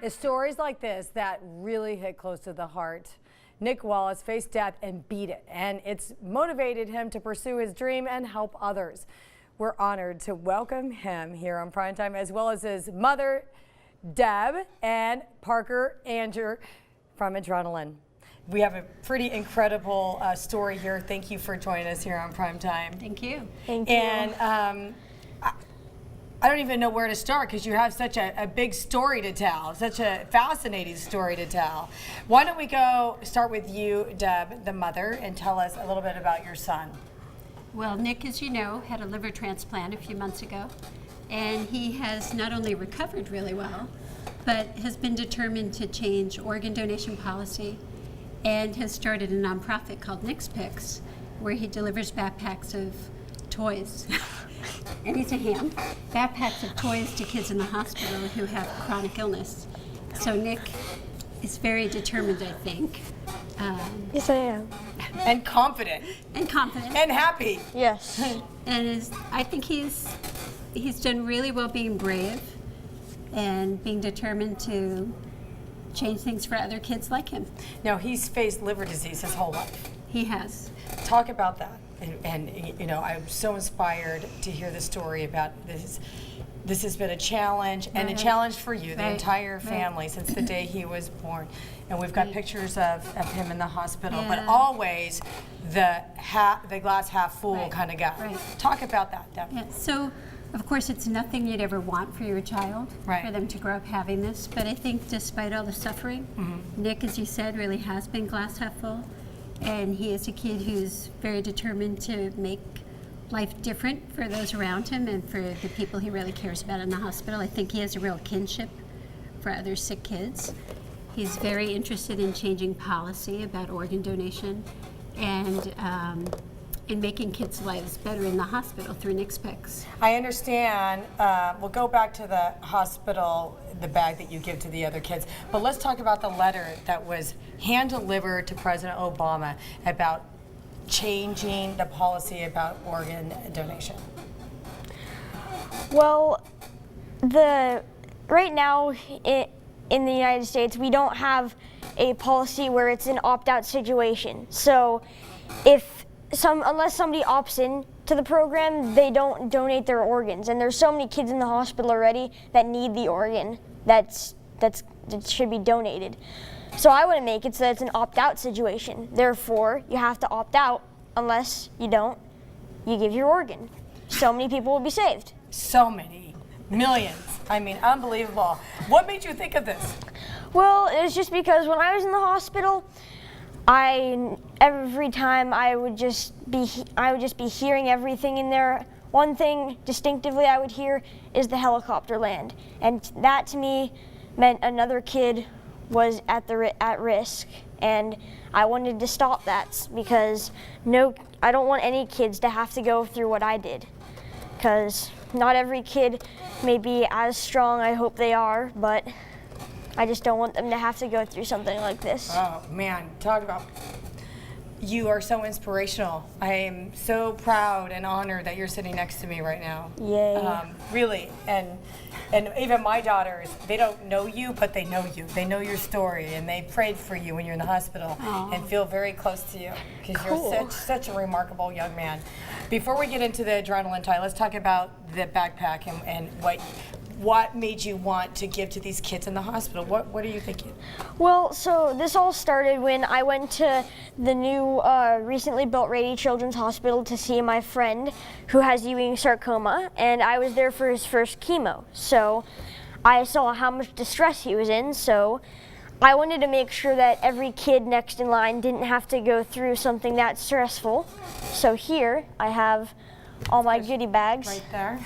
It's stories like this that really hit close to the heart. Nick Wallace faced death and beat it, and it's motivated him to pursue his dream and help others. We're honored to welcome him here on Primetime, as well as his mother, Deb, and Parker Andrew from Adrenaline. We have a pretty incredible story here. Thank you for joining us here on Primetime. Thank you. Thank you. And I don't even know where to start because you have such a big story to tell, such a fascinating story to tell. Why don't we start with you, Deb, the mother, and tell us a little bit about your son. Well, Nick, as you know, had a liver transplant a few months ago, and he has not only recovered really well, but has been determined to change organ donation policy and has started a nonprofit called Nick's Picks, where he delivers backpacks of toys. And he's a ham. Backpacks of toys to kids in the hospital who have chronic illness. So Nick is very determined, I think. Yes, I am. And confident. And confident. And happy. Yes. And I think he's done really well being brave and being determined to change things for other kids like him. Now, he's faced liver disease his whole life. He has. Talk about that. And you know, I'm so inspired to hear the story about this. This has been a challenge, and a challenge for you, the entire family, since the day he was born. And we've got pictures of him in the hospital, but always the glass half full kind of guy. Talk about that, Deb. Yeah. So, of course, it's nothing you'd ever want for your child, for them to grow up having this. But I think despite all the suffering, Nick, as you said, really has been glass half full. And he is a kid who's very determined to make life different for those around him and for the people he really cares about in the hospital. I think he has a real kinship for other sick kids. He's very interested in changing policy about organ donation and in making kids' lives better in the hospital through Nick's Picks. I understand. We'll go back to the hospital, the bag that you give to the other kids, but let's talk about the letter that was hand-delivered to President Obama about changing the policy about organ donation. Well, right now in the United States, we don't have a policy where it's an opt-out situation. So unless somebody opts in to the program, they don't donate their organs. And there's so many kids in the hospital already that need the organ that should be donated. So I want to make it so that it's an opt-out situation. Therefore, you have to opt out. Unless you don't, you give your organ. So many people will be saved. So many. Millions. I mean, unbelievable. What made you think of this? Well, it was just because when I was in the hospital, every time I would just be hearing everything in there. One thing distinctively I would hear is the helicopter land, and that to me meant another kid was at risk, and I wanted to stop that because I don't want any kids to have to go through what I did, because not every kid may be as strong. I hope they are, but I just don't want them to have to go through something like this. Oh man, talk about, you are so inspirational. I am so proud and honored that you're sitting next to me right now. Yay. Really, and even my daughters, they don't know you, but they know you. They know your story, and they prayed for you when you're in the hospital and feel very close to you because you're such a remarkable young man. Before we get into the adrenaline tie, let's talk about the backpack and what made you want to give to these kids in the hospital? What are you thinking? Well, so this all started when I went to the new recently built Rady Children's Hospital to see my friend who has Ewing sarcoma, and I was there for his first chemo. So I saw how much distress he was in, so I wanted to make sure that every kid next in line didn't have to go through something that stressful. So here I have all my goodie bags. Right there.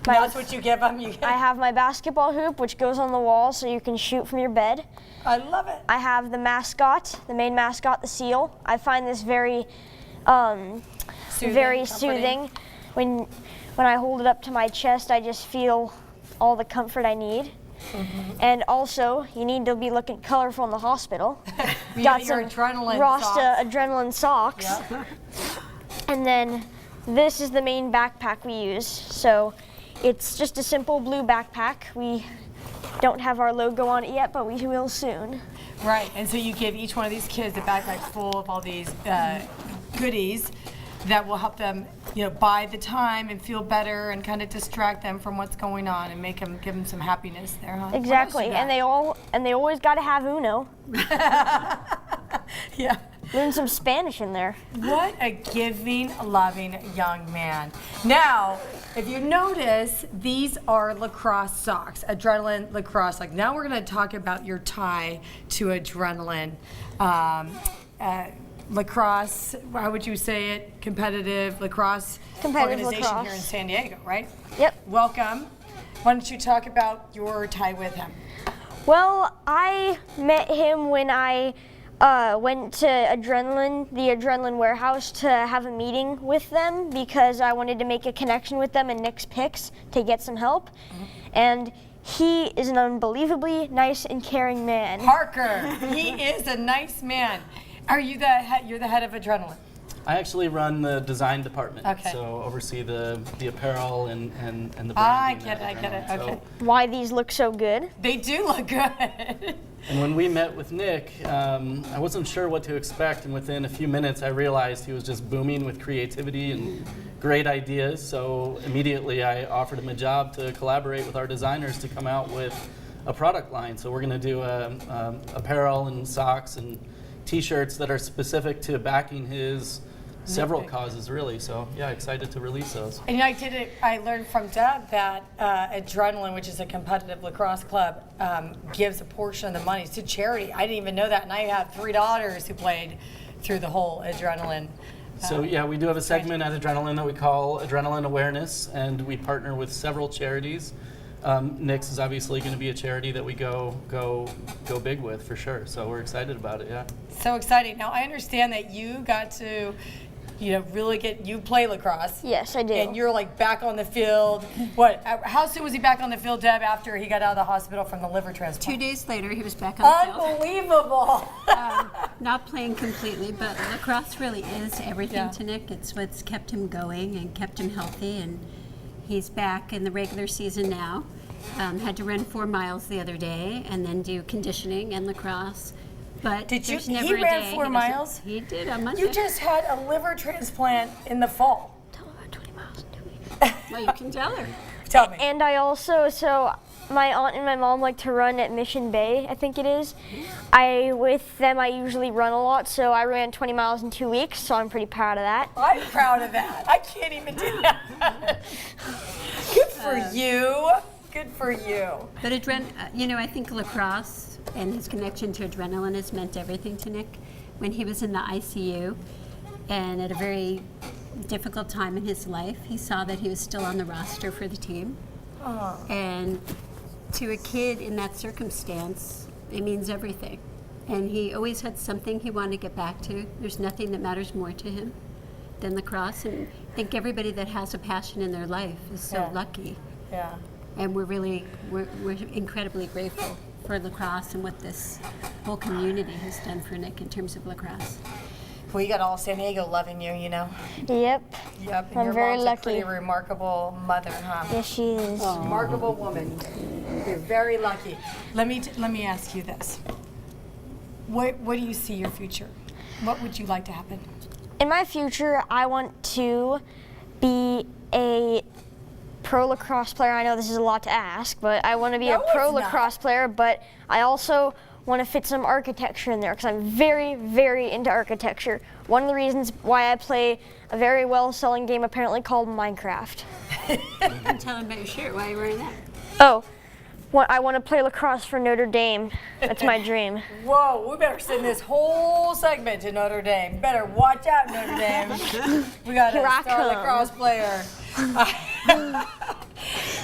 That's what you give them? I have my basketball hoop, which goes on the wall so you can shoot from your bed. I love it. I have the mascot, the main mascot, the seal. I find this very soothing. When I hold it up to my chest, I just feel all the comfort I need. And also, you need to be looking colorful in the hospital. Got some adrenaline Rasta adrenaline socks. Yep. And then this is the main backpack we use. So It's just a simple blue backpack. We don't have our logo on it yet, but we will soon. Right, and so you give each one of these kids a backpack full of all these goodies that will help them, buy the time and feel better and kind of distract them from what's going on and give them some happiness there, huh? Exactly, and they always got to have Uno. Yeah. Learn some Spanish in there. What a giving, loving young man. Now, if you notice, these are lacrosse socks, Adrenaline lacrosse socks. Now we're going to talk about your tie to Adrenaline. Lacrosse, how would you say it? Competitive lacrosse organization lacrosse here in San Diego, right? Yep. Welcome. Why don't you talk about your tie with him? Well, I met him when I went to the Adrenaline warehouse to have a meeting with them because I wanted to make a connection with them in Nick's Picks to get some help. And he is an unbelievably nice and caring man. Parker, he is a nice man. Are you you're the head of Adrenaline? I actually run the design department, Okay. so oversee the apparel and the branding. I get it, So- okay. Why these look so good? They do look good. And when we met with Nick, I wasn't sure what to expect, and within a few minutes I realized he was just booming with creativity and great ideas, so immediately I offered him a job to collaborate with our designers to come out with a product line. So we're going to do apparel and socks and t-shirts that are specific to backing his several causes, really. So yeah, excited to release those. And I learned from Deb that Adrenaline, which is a competitive lacrosse club, gives a portion of the money to charity. I didn't even know that, and I have 3 daughters who played through the whole Adrenaline. So yeah, we do have a segment at Adrenaline that we call Adrenaline Awareness, and we partner with several charities. Nick's is obviously going to be a charity that we go big with for sure. So we're excited about it. Yeah. So exciting. Now I understand that you got to, you play lacrosse. Yes, I do. And you're like back on the field. How soon was he back on the field, Deb, after he got out of the hospital from the liver transplant? 2 days later, he was back on the field. Unbelievable. Not playing completely, but lacrosse really is everything Yeah. to Nick. It's what's kept him going and kept him healthy, and he's back in the regular season now. Had to run 4 miles the other day and then do conditioning and lacrosse. But Did you? there's never He a ran day 4 he doesn't- miles? He did on Monday. You just had a liver transplant in the fall. Tell him about 20 miles in 2 weeks. Well, you can tell her. Tell me. And I also, my aunt and my mom like to run at Mission Bay, I think it is. With them, I usually run a lot, so I ran 20 miles in 2 weeks, so I'm pretty proud of that. I'm proud of that. I can't even do that. Good for you. Good for you. But I think lacrosse and his connection to Adrenaline has meant everything to Nick. When he was in the ICU and at a very difficult time in his life, he saw that he was still on the roster for the team. Oh. And to a kid in that circumstance, it means everything. And he always had something he wanted to get back to. There's nothing that matters more to him than lacrosse. And I think everybody that has a passion in their life is so Yeah. lucky. Yeah. And we're incredibly grateful for lacrosse and what this whole community has done for Nick in terms of lacrosse. Well, you got all San Diego loving you, Yep. Yep. And I'm your very mom's lucky. a pretty remarkable mother, huh? Yes, she is. Remarkable woman. You're very lucky. Let me ask you this. What do you see your future? What would you like to happen? In my future, I want to be a pro lacrosse player. I know this is a lot to ask, but I want to be No, a pro it's not. lacrosse player, but I also want to fit some architecture in there because I'm very, very into architecture. One of the reasons why I play a very well-selling game apparently called Minecraft. You can tell him about your shirt. Why are you wearing that? Oh, I want to play lacrosse for Notre Dame. That's my dream. Whoa, we better send this whole segment to Notre Dame. Better watch out, Notre Dame. We got Here I a star come. lacrosse player.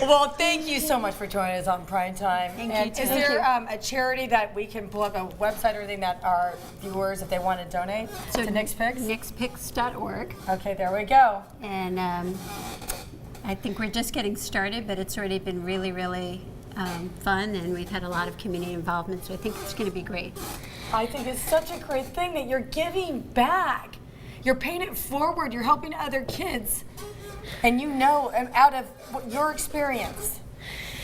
Well, thank you so much for joining us on Prime Time. Thank and you, too. is there a charity that we can pull up, a website or anything that our viewers, if they want to donate to Nick's Picks? nickspicks.org. Okay, there we go. And I think we're just getting started, but it's already been really, really fun, and we've had a lot of community involvement, so I think it's going to be great. I think it's such a great thing that you're giving back. You're paying it forward. You're helping other kids. And you know, out of your experience,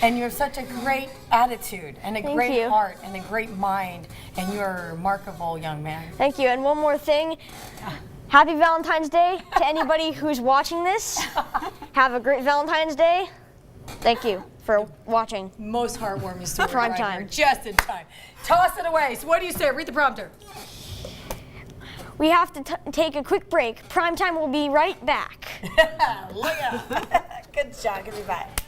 and you have such a great attitude and a great you. heart and a great mind, and you're a remarkable young man. Thank you. And one more thing. Happy Valentine's Day to anybody who's watching this. Have a great Valentine's Day. Thank you for watching. Most heartwarming story. Prime right time. here, just in time. Toss it away. So what do you say? Read the prompter. We have to take a quick break. Prime time will be right back. Look out. Good job. Give me back.